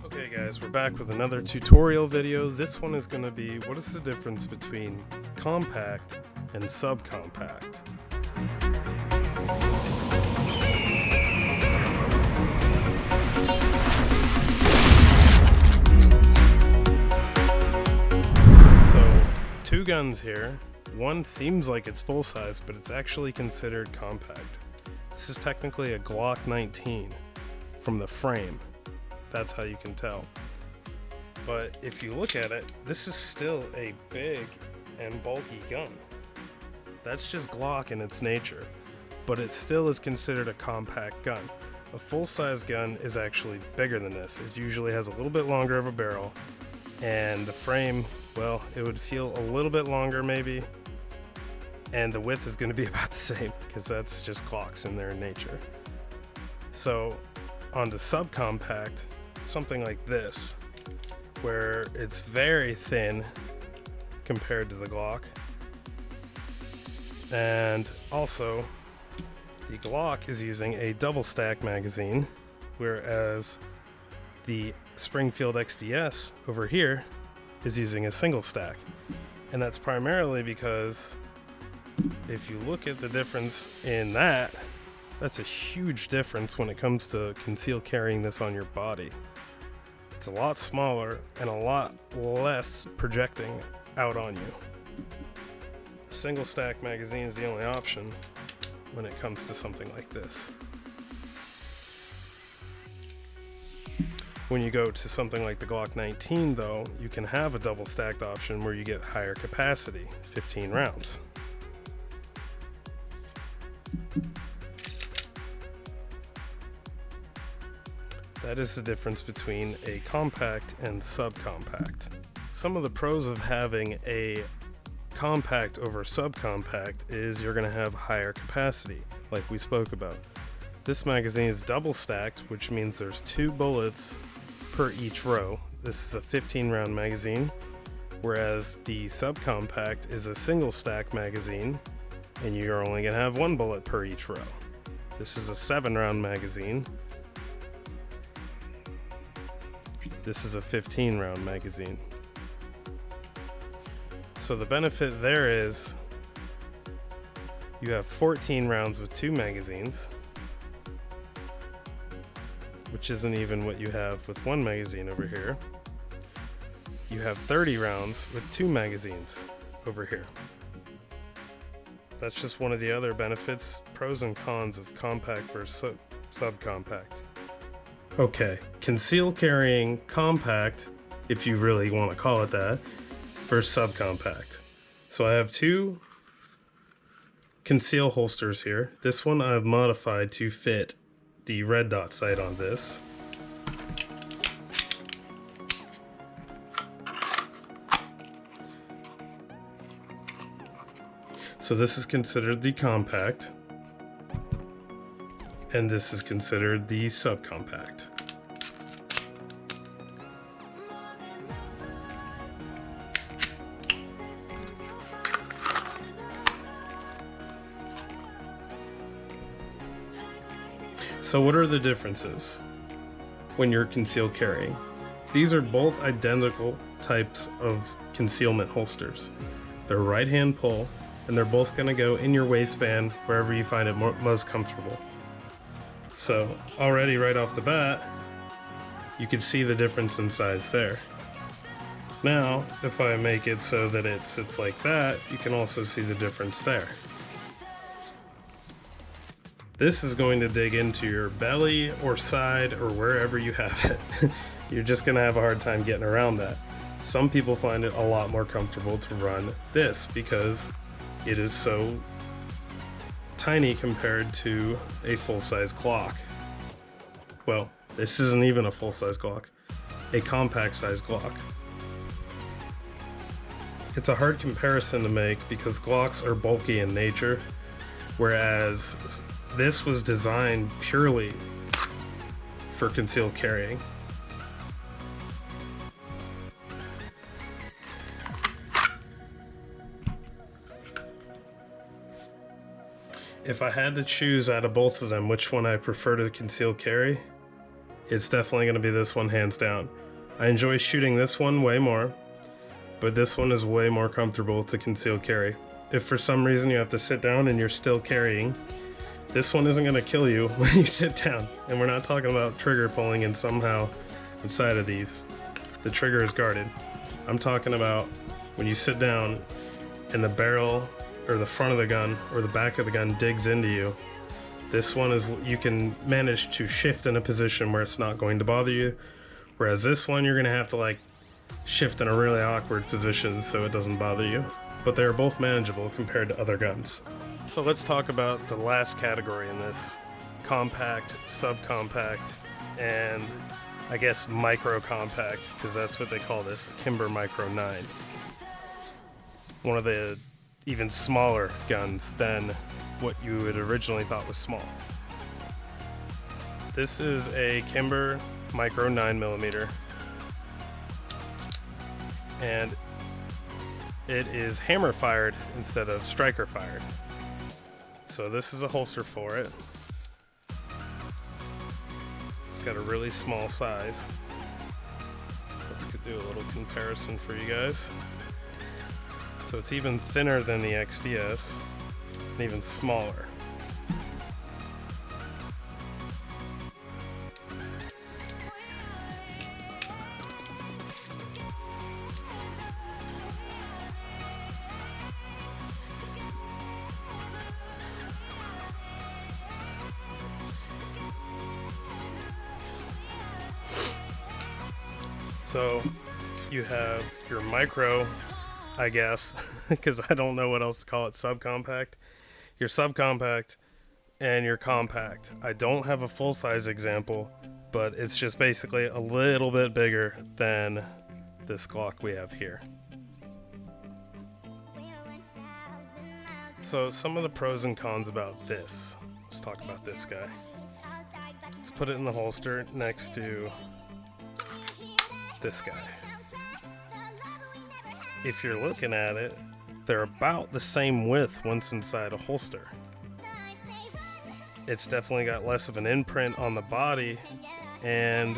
Okay guys, we're back with another tutorial video. This one is going to be what is the difference between compact and subcompact. So, two guns here. One seems like it's full size, but it's actually considered compact. This is technically a Glock 19 from the frame. That's how you can tell. But if you look at it, this is still a big and bulky gun. That's just Glock in its nature, but it still is considered a compact gun. A full-size gun is actually bigger than this. It usually has a little bit longer of a barrel, and the frame, well, it would feel a little bit longer maybe, and the width is going to be about the same because that's just Glocks in their nature. So onto subcompact, something like this, where it's very thin compared to the Glock, and also the Glock is using a double stack magazine, whereas the Springfield XDS over here is using a single stack. And that's primarily because if you look at the difference in that, that's a huge difference when it comes to concealed carrying this on your body. It's a lot smaller and a lot less projecting out on you. A single stack magazine is the only option when it comes to something like this. When you go to something like the Glock 19 though, you can have a double stacked option where you get higher capacity, 15 rounds. That is the difference between a compact and subcompact. Some of the pros of having a compact over subcompact is you're going to have higher capacity, like we spoke about. This magazine is double stacked, which means there's 2 bullets per each row. This is a 15 round magazine, whereas the subcompact is a single stack magazine, and you're only going to have 1 bullet per each row. This is a 7 round magazine. This is a 15 round magazine. So the benefit there is you have 14 rounds with 2 magazines, which isn't even what you have with 1 magazine over here. You have 30 rounds with 2 magazines over here. That's just one of the other benefits, pros and cons of compact versus subcompact. Okay, concealed carrying compact, if you really want to call it that, versus subcompact. So I have 2 conceal holsters here. This one I've modified to fit the red dot sight on this. So this is considered the compact, and this is considered the subcompact. So what are the differences when you're concealed carrying? These are both identical types of concealment holsters. They're right hand pull, and they're both going to go in your waistband wherever you find it most comfortable. So already right off the bat, you can see the difference in size there. Now, if I make it so that it sits like that, you can also see the difference there. This is going to dig into your belly or side or wherever you have it. You're just going to have a hard time getting around that. Some people find it a lot more comfortable to run this because it is so tiny compared to a full-size Glock. Well, this isn't even a full-size Glock, a compact-size Glock. It's a hard comparison to make because Glocks are bulky in nature, whereas this was designed purely for concealed carrying. If I had to choose out of both of them which one I prefer to conceal carry, it's definitely going to be this one hands down. I enjoy shooting this one way more, but this one is way more comfortable to conceal carry. If for some reason you have to sit down and you're still carrying, this one isn't going to kill you when you sit down. And we're not talking about trigger pulling and somehow inside of these. The trigger is guarded. I'm talking about when you sit down and the barrel or the front of the gun or the back of the gun digs into you. This one is, you can manage to shift in a position where it's not going to bother you. Whereas this one, you're going to have to like shift in a really awkward position so it doesn't bother you. But they're both manageable compared to other guns. So let's talk about the last category in this: compact, subcompact, and I guess micro compact, because that's what they call this, a Kimber Micro 9. One of the even smaller guns than what you had originally thought was small. This is a Kimber Micro 9mm, and it is hammer fired instead of striker fired. So this is a holster for it. It's got a really small size. Let's do a little comparison for you guys. So it's even thinner than the XDS and even smaller. So you have your micro, I guess, because I don't know what else to call it, subcompact, your subcompact, and your compact. I don't have a full-size example, but it's just basically a little bit bigger than this Glock we have here. So some of the pros and cons about this. Let's talk about this guy. Let's put it in the holster next to this guy. If you're looking at it, they're about the same width once inside a holster. It's definitely got less of an imprint on the body, and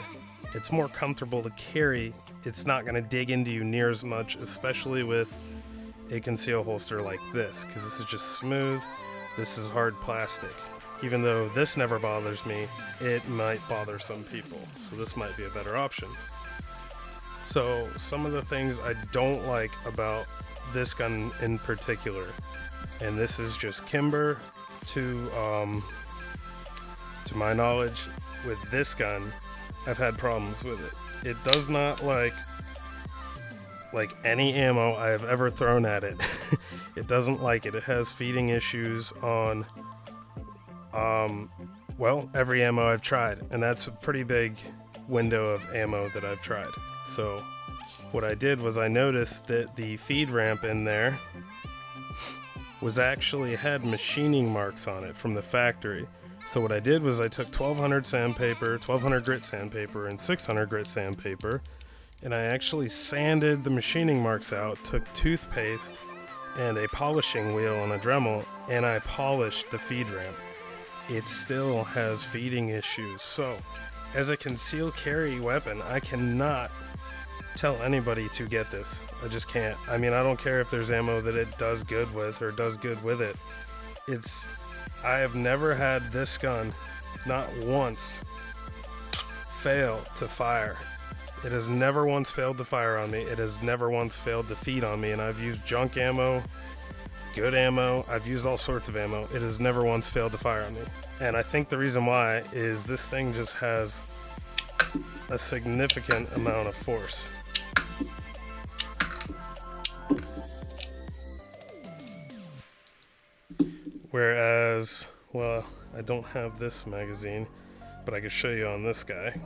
it's more comfortable to carry. It's not going to dig into you near as much, especially with a conceal holster like this, because this is just smooth. This is hard plastic. Even though this never bothers me, it might bother some people, so this might be a better option. So some of the things I don't like about this gun in particular, and this is just Kimber to my knowledge, with this gun, I've had problems with it. It does not like any ammo I have ever thrown at it. It doesn't like it. It has feeding issues on well, every ammo I've tried, and that's a pretty big window of ammo that I've tried. So what I did was I noticed that the feed ramp in there was actually had machining marks on it from the factory. So what I did was I took 1200 sandpaper, 1200 grit sandpaper, and 600 grit sandpaper, and I actually sanded the machining marks out, took toothpaste and a polishing wheel and a Dremel, and I polished the feed ramp. It still has feeding issues. So as a concealed carry weapon, I cannot tell anybody to get this. I just can't. I mean, I don't care if there's ammo that it does good with or does good with it. I have never had this gun, not once, fail to fire. It has never once failed to fire on me. It has never once failed to feed on me, and I've used junk ammo, good ammo, I've used all sorts of ammo. It has never once failed to fire on me. And I think the reason why is this thing just has a significant amount of force. Whereas, well, I don't have this magazine, but I can show you on this guy.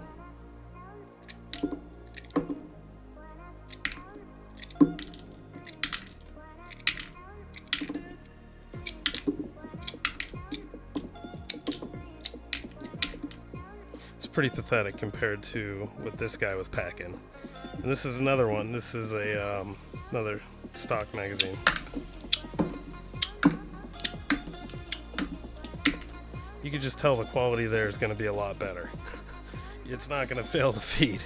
It's pretty pathetic compared to what this guy was packing. And this is another one. This is a another stock magazine. You can just tell the quality there is going to be a lot better. it's not going to fail the feed.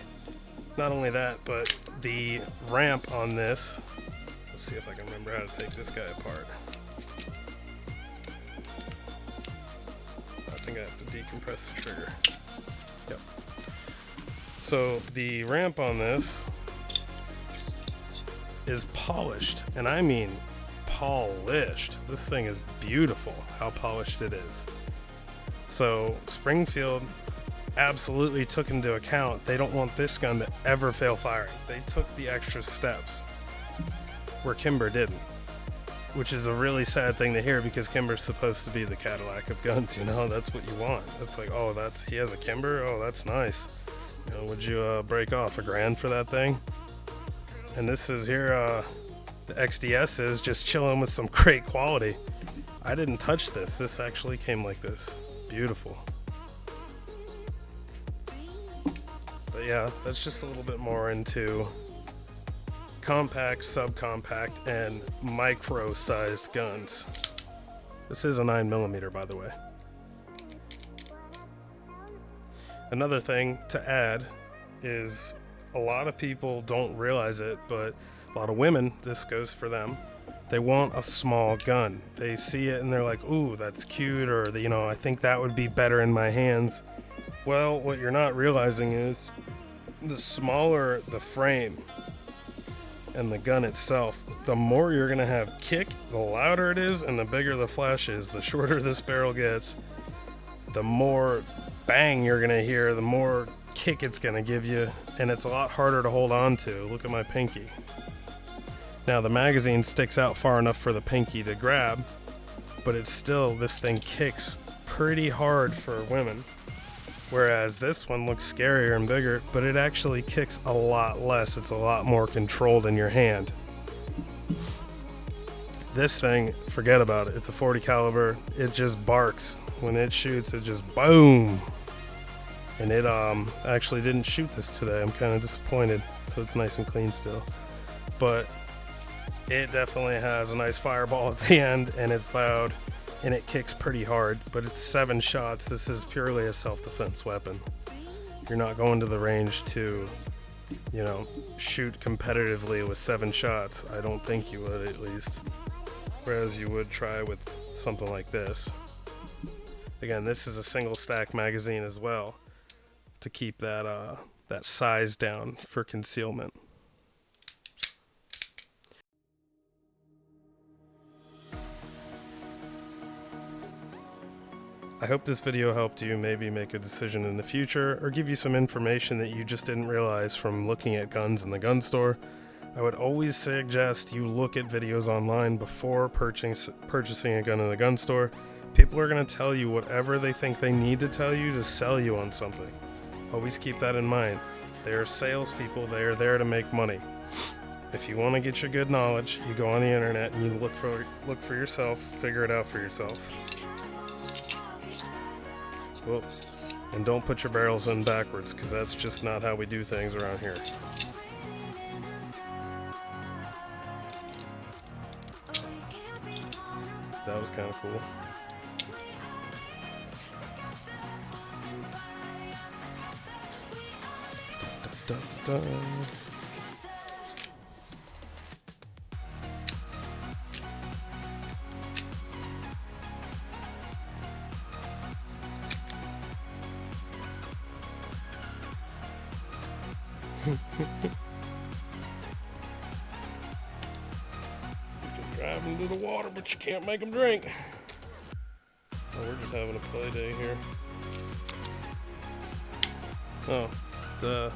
Not only that, but the ramp on this, let's see if I can remember how to take this guy apart. I think I have to decompress the trigger. Yep. So the ramp on this is polished, and I mean polished. This thing is beautiful how polished it is. So Springfield absolutely took into account they don't want this gun to ever fail firing. They took the extra steps where Kimber didn't, which is a really sad thing to hear, because Kimber's supposed to be the Cadillac of guns, you know. That's what you want. That's like, oh, he has a Kimber, oh, that's nice. You know, would you break off $1,000 for that thing? And this is here, the XDS is just chilling with some great quality. I didn't touch this. This actually came like this. Beautiful. But yeah, that's just a little bit more into compact, subcompact, and micro-sized guns. This is a 9mm, by the way. Another thing to add is a lot of people don't realize it, but a lot of women, this goes for them, they want a small gun. They see it and they're like, ooh, that's cute, or, you know, I think that would be better in my hands. Well, what you're not realizing is the smaller the frame and the gun itself, the more you're gonna have kick, the louder it is, and the bigger the flash is. The shorter this barrel gets, the more bang you're gonna hear, the more kick it's gonna give you, and it's a lot harder to hold on to. Look at my pinky. Now the magazine sticks out far enough for the pinky to grab, but it's still, this thing kicks pretty hard for women. Whereas this one looks scarier and bigger, but it actually kicks a lot less. It's a lot more controlled in your hand. This thing, forget about it. It's a 40 caliber. It just barks. When it shoots, it just boom. And it actually didn't shoot this today. I'm kind of disappointed. So it's nice and clean still. But it definitely has a nice fireball at the end, and it's loud, and it kicks pretty hard, but it's 7 shots. This is purely a self-defense weapon. You're not going to the range to, you know, shoot competitively with 7 shots. I don't think you would, at least. Whereas you would try with something like this. Again, this is a single stack magazine as well, to keep that that size down for concealment. I hope this video helped you maybe make a decision in the future, or give you some information that you just didn't realize from looking at guns in the gun store. I would always suggest you look at videos online before purchasing a gun in the gun store. People are going to tell you whatever they think they need to tell you to sell you on something. Always keep that in mind. They are salespeople. They are there to make money. If you want to get your good knowledge, you go on the internet and you look for yourself, figure it out for yourself. Whoop. And don't put your barrels in backwards, because that's just not how we do things around here. That was kind of cool. Da, da, da. You can drive them to the water, but you can't make them drink. Oh, we're just having a play day here. Oh, duh.